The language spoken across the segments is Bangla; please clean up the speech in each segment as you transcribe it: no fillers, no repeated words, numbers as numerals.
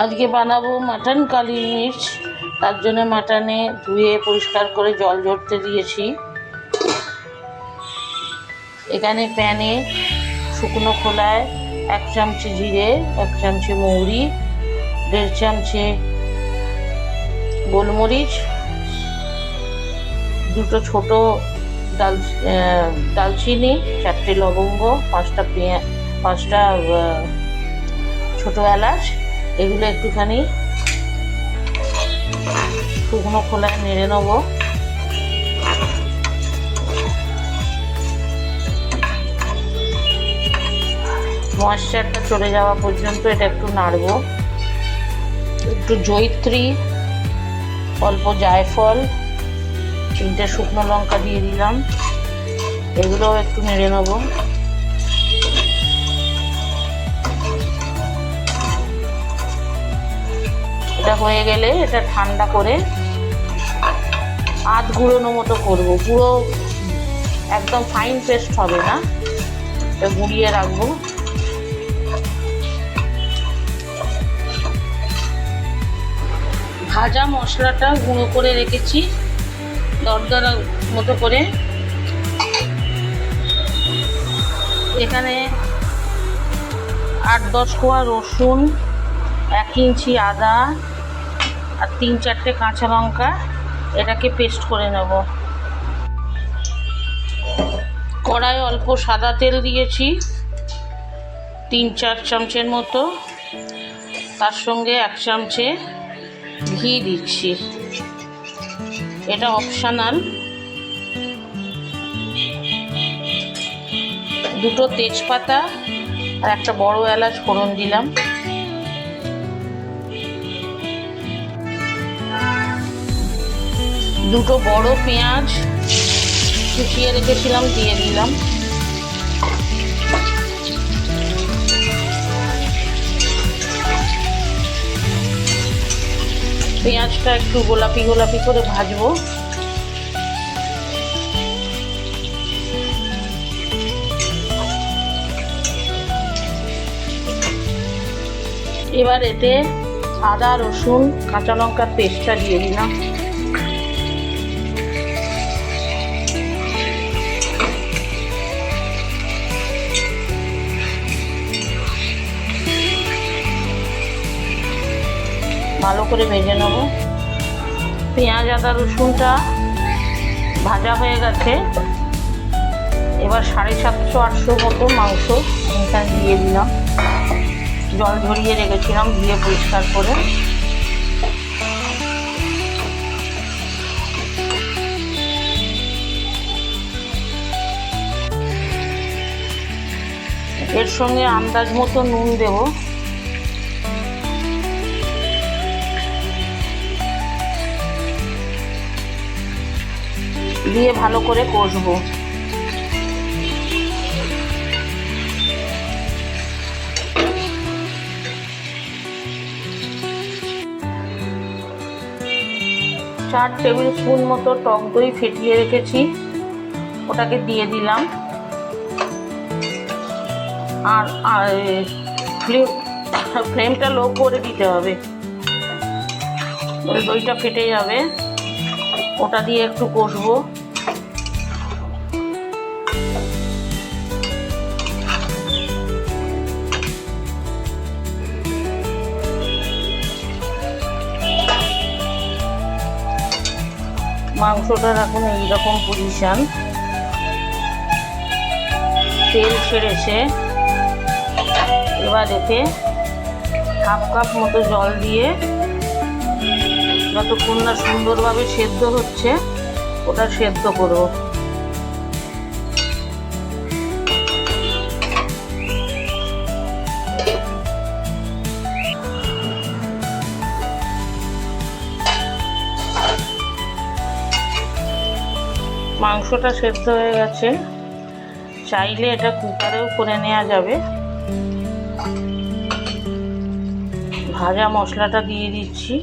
আজকে বানাবো মাটন কালি মির্চ। তার জন্য মাটনে ধুয়ে পরিষ্কার করে জল ঝরতে দিয়েছি। এখানে প্যানে শুকনো খোলায় 1 চামচি জিরে, 1 চামচি মৌরি, 1.5 চামচি গোলমরিচ, 2টো ছোট দালচিনি, 4টে লবঙ্গ, 5টা ছোট এলাচ, এগুলো একটুখানি শুকনো খোলায় নেড়ে নেব। ময়েশ্চারটা চলে যাওয়া পর্যন্ত এটা একটু নাড়ব। একটু জয়িত্রী, অল্প জায়ফল, 3টে শুকনো লঙ্কা দিয়ে দিলাম। এগুলোও একটু নেড়ে নেব। এটা হয়ে গেলে এটা ঠান্ডা করে আধ গুঁড়োনো মতো করব। পুরো একদম ফাইন পেস্ট হবে না, এটা গুঁড়িয়ে রাখবো। ভাজা মশলাটা গুঁড়ো করে রেখেছি দরদরা মতো করে। এখানে 8-10 কোয়া রসুন, 1 ইঞ্চি আদা আর 3-4টে কাঁচা লঙ্কা, এটাকে পেস্ট করে নেব। কড়াই অল্প সাদা তেল দিয়েছি 3-4 চামচের মতো, তার সঙ্গে 1 চামচে ঘি দিচ্ছি। এটা অপশনাল। 2টো তেজপাতা আর একটা বড় এলাচ ফোড়ন দিলাম। দুটো বড় পেঁয়াজ কুচিয়ে রেখেছিলাম দিয়ে দিলাম। পেঁয়াজটা একটু গোলাপি গোলাপি করে ভাজবো। এবার এতে আদা, রসুন, কাঁচা লঙ্কার পেস্টটা দিয়ে দিলাম। ভালো করে ভেজে নেব। পেঁয়াজ, আদা, রসুনটা ভাজা হয়ে গেছে। এবার 750-800 মতো মাংস এখানে দিয়ে দিলাম। জল ঝরিয়ে রেখেছিলাম ধুয়ে পরিষ্কার করে। এর সঙ্গে আন্দাজ মতো নুন দেব। দিয়ে ভালো করে কষবো। চার টেবিল স্পুন মতো টক দই ফেটিয়ে রেখেছি, ওটাকে দিয়ে দিলাম। আর ফ্লেমটা লো করে দিতে হবে, দইটা ফেটে যাবে। ওটা দিয়ে একটু কষবো। মাংসটার এখন এইরকম পজিশন, তেল ছেড়েছে। এবার এতে 1/2 কাপ মতো জল দিয়ে যতক্ষণ না সুন্দরভাবে সেদ্ধ হচ্ছে ওটা সেদ্ধ করব। মাংসটা সেদ্ধ হয়ে গেছে। চাইলে এটা কুকারেও করে নেওয়া যাবে। ভাজা মশলাটা দিয়ে দিচ্ছি।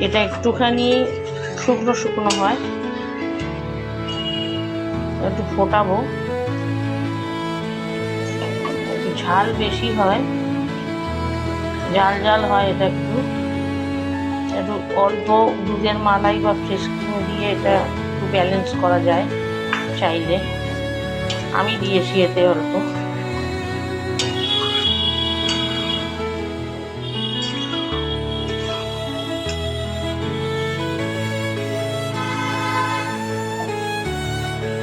এটা একটুখানি শুকনো শুকনো হয়। একটু ফোটাবো। একটু ঝাল বেশি হয়, জাল জাল হয় এটা। একটু অল্প দুধের মালাই বা ফ্রেশ ক্রিম দিয়ে এটা একটু ব্যালেন্স করা যায় চাইলে। আমি দিয়েছি এতে অল্প।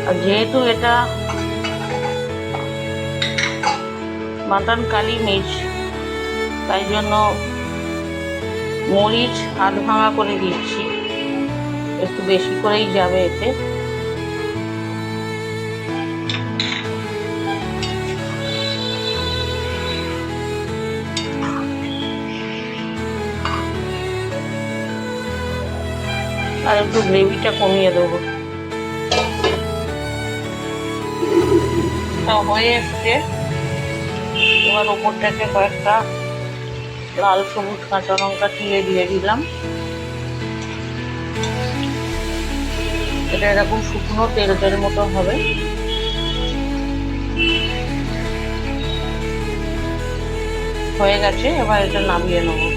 আর যেহেতু এটা মাটন কালি মির্চ, তাই জন্য মরিচ আধ ভাঙা করে দিচ্ছি, একটু বেশি করেই যাবে এতে। আর একটু গ্রেভিটা কমিয়ে দেবো। হয়ে এসছে। এবার ওপরটাকে কয়েকটা লাল সবুজ কাঁচা লঙ্কা চিড়ে দিয়ে দিলাম। এটা এরকম শুকনো তেল তেল মতো হবে। হয়ে গেছে, এবার এটা নামিয়ে নেবো।